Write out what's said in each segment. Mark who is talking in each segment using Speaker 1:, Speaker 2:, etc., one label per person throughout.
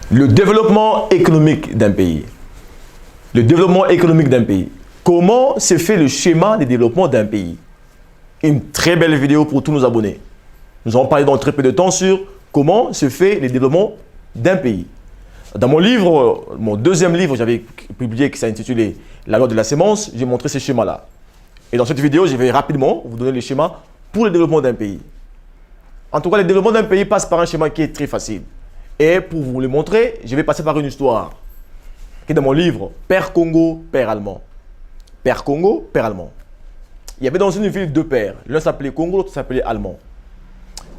Speaker 1: Le développement économique d'un pays. Le développement économique d'un pays. Comment se fait le schéma de développement d'un pays? Une très belle vidéo pour tous nos abonnés. Nous allons parler dans très peu de temps sur comment se fait le développement d'un pays. Dans mon livre, mon deuxième livre, j'avais publié qui s'intitulé La loi de la sémence, j'ai montré ce schéma-là. Et dans cette vidéo, je vais rapidement vous donner le schéma pour le développement d'un pays. En tout cas, le développement d'un pays passe par un schéma qui est très facile. Et pour vous le montrer, je vais passer par une histoire qui est dans mon livre Père Congo, Père Allemand. Père Congo, Père Allemand. Il y avait dans une ville deux pères. L'un s'appelait Congo, l'autre s'appelait Allemand.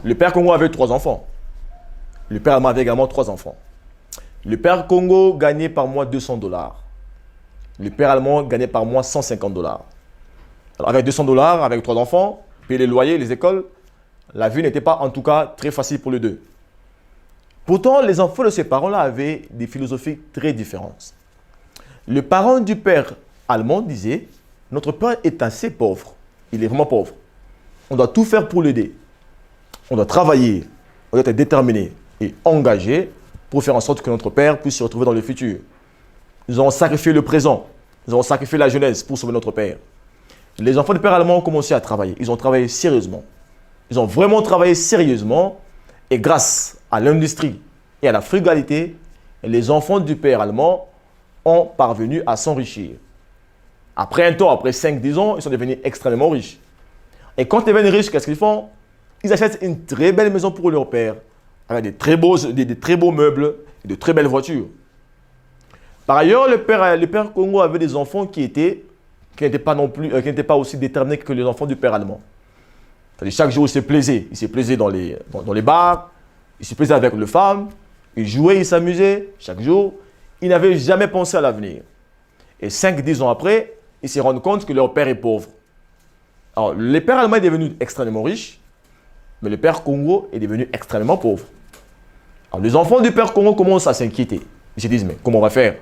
Speaker 1: Le père Congo avait 3 enfants. Le père Allemand avait également 3 enfants. Le père Congo gagnait par mois $200. Le père Allemand gagnait par mois $150. Alors avec $200, avec 3 enfants, payer les loyers, les écoles, la vie n'était pas en tout cas très facile pour les deux. Pourtant, les enfants de ces parents-là avaient des philosophies très différentes. Le parent du père allemand disait « Notre père est assez pauvre, il est vraiment pauvre. On doit tout faire pour l'aider. On doit travailler, on doit être déterminé et engagé pour faire en sorte que notre père puisse se retrouver dans le futur. Nous avons sacrifié le présent, nous avons sacrifié la jeunesse pour sauver notre père. » Les enfants du père allemand ont commencé à travailler. Ils ont travaillé sérieusement. Ils ont vraiment travaillé sérieusement et grâce à l'industrie et à la frugalité, les enfants du père allemand ont parvenu à s'enrichir. Après un temps, après 5-10 ans, ils sont devenus extrêmement riches. Et quand ils deviennent riches, qu'est-ce qu'ils font? Ils achètent une très belle maison pour leur père, avec des très beaux meubles et de très belles voitures. Par ailleurs, le père Congo avait des enfants qui n'étaient pas aussi déterminés que les enfants du père allemand. Chaque jour, il se plaisait. Il se plaisait dans les bars, il se plaisait avec les femmes, il jouait, il s'amusait chaque jour. Il n'avait jamais pensé à l'avenir. Et 5-10 ans après, ils se rendent compte que leur père est pauvre. Alors, le père allemand est devenu extrêmement riche, mais le père Congo est devenu extrêmement pauvre. Alors, les enfants du père Congo commencent à s'inquiéter. Ils se disent, mais comment on va faire?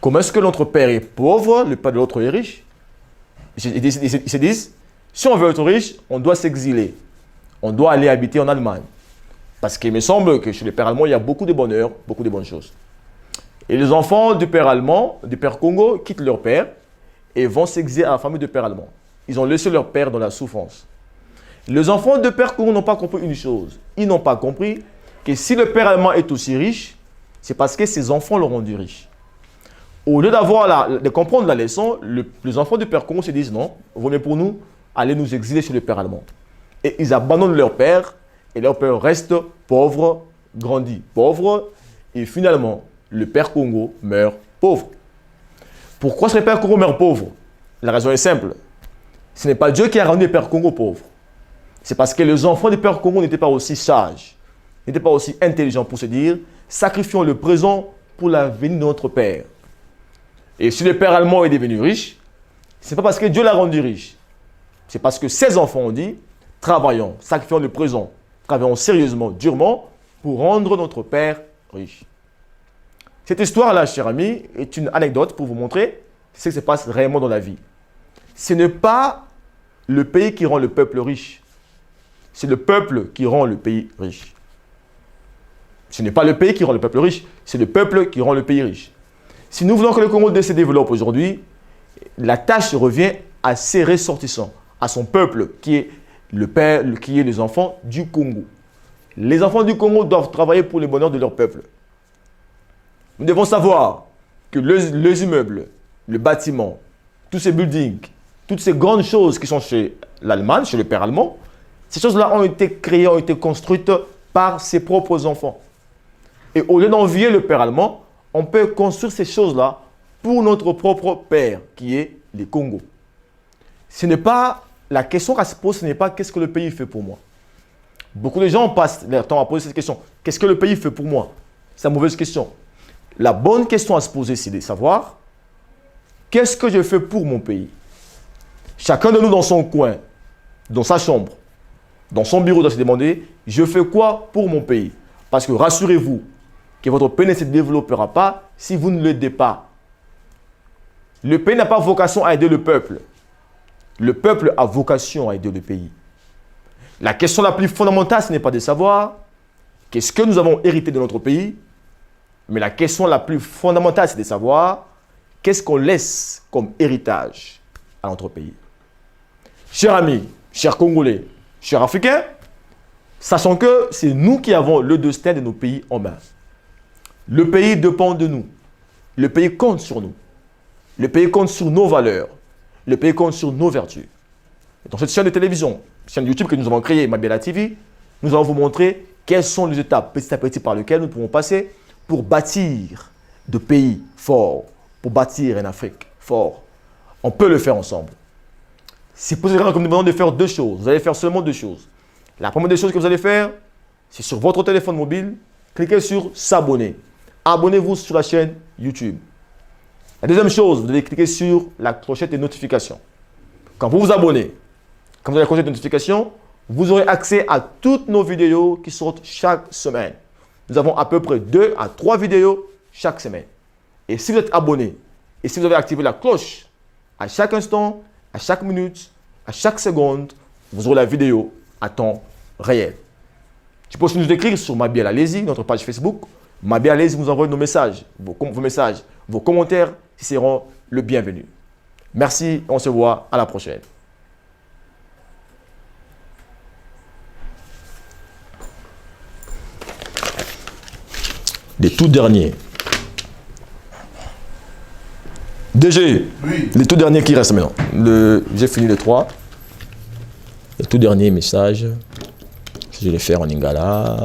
Speaker 1: Comment est-ce que notre père est pauvre, le père de l'autre est riche? Ils se disent, si on veut être riche, on doit s'exiler. On doit aller habiter en Allemagne. Parce qu'il me semble que chez les pères allemands, il y a beaucoup de bonheur, beaucoup de bonnes choses. Et les enfants du père allemand, du père Congo, quittent leur père et vont s'exiler à la famille du père allemand. Ils ont laissé leur père dans la souffrance. Les enfants du père Congo n'ont pas compris une chose. Ils n'ont pas compris que si le père allemand est aussi riche, c'est parce que ses enfants l'ont rendu riche. Au lieu de comprendre la leçon, les enfants du père Congo se disent non, vaut mieux pour nous aller nous exiler chez le père allemand. Et ils abandonnent leur père et leur père reste pauvre, grandit pauvre et finalement, le père Congo meurt pauvre. Pourquoi ce père Congo meurt pauvre? La raison est simple. Ce n'est pas Dieu qui a rendu le père Congo pauvre. C'est parce que les enfants du père Congo n'étaient pas aussi sages, n'étaient pas aussi intelligents pour se dire sacrifions le présent pour l'avenir de notre père. Et si le père allemand est devenu riche, ce n'est pas parce que Dieu l'a rendu riche. C'est parce que ses enfants ont dit travaillons, sacrifions le présent, travaillons sérieusement, durement pour rendre notre père riche. Cette histoire-là, chers amis, est une anecdote pour vous montrer ce qui se passe réellement dans la vie. Ce n'est pas le pays qui rend le peuple riche. C'est le peuple qui rend le pays riche. Ce n'est pas le pays qui rend le peuple riche, c'est le peuple qui rend le pays riche. Si nous voulons que le Congo se développe aujourd'hui, la tâche revient à ses ressortissants, à son peuple qui est le père, qui est les enfants du Congo. Les enfants du Congo doivent travailler pour le bonheur de leur peuple. Nous devons savoir que les immeubles, le bâtiment, tous ces buildings, toutes ces grandes choses qui sont chez l'Allemagne, chez le père allemand, ces choses-là ont été créées, ont été construites par ses propres enfants. Et au lieu d'envier le père allemand, on peut construire ces choses-là pour notre propre père, qui est les Congos. Ce n'est pas, la question à se poser, ce n'est pas qu'est-ce que le pays fait pour moi. Beaucoup de gens passent leur temps à poser cette question. Qu'est-ce que le pays fait pour moi? C'est une mauvaise question. La bonne question à se poser, c'est de savoir qu'est-ce que je fais pour mon pays? Chacun de nous dans son coin, dans sa chambre, dans son bureau doit se demander, je fais quoi pour mon pays? Parce que rassurez-vous que votre pays ne se développera pas si vous ne l'aidez pas. Le pays n'a pas vocation à aider le peuple. Le peuple a vocation à aider le pays. La question la plus fondamentale, ce n'est pas de savoir qu'est-ce que nous avons hérité de notre pays, Mais la question la plus fondamentale, c'est de savoir qu'est-ce qu'on laisse comme héritage à notre pays. Chers amis, chers Congolais, chers Africains, sachant que c'est nous qui avons le destin de nos pays en main. Le pays dépend de nous. Le pays compte sur nous. Le pays compte sur nos valeurs. Le pays compte sur nos vertus. Et dans cette chaîne de télévision, chaîne YouTube que nous avons créée, Mabella TV, nous allons vous montrer quelles sont les étapes petit à petit par lesquelles nous pouvons passer pour bâtir de pays forts, pour bâtir une Afrique forte. On peut le faire ensemble. C'est pour ça que nous demandons de faire deux choses. Vous allez faire seulement deux choses. La première des choses que vous allez faire, c'est sur votre téléphone mobile, cliquez sur s'abonner. Abonnez-vous sur la chaîne YouTube. La deuxième chose, vous allez cliquer sur la clochette de notification. Quand vous vous abonnez, quand vous avez la clochette de notification, vous aurez accès à toutes nos vidéos qui sortent chaque semaine. Nous avons à peu près 2 à 3 vidéos chaque semaine. Et si vous êtes abonné et si vous avez activé la cloche, à chaque instant, à chaque minute, à chaque seconde, vous aurez la vidéo à temps réel. Tu peux aussi nous écrire sur Mabella Lazy, notre page Facebook. Mabella Lazy vous envoie nos messages, vos messages, vos commentaires qui seront le bienvenu. Merci, on se voit à la prochaine. Les tout derniers. DG, oui. Les tout derniers qui restent maintenant. J'ai fini les 3. Les tout derniers messages. Je vais les faire en Lingala.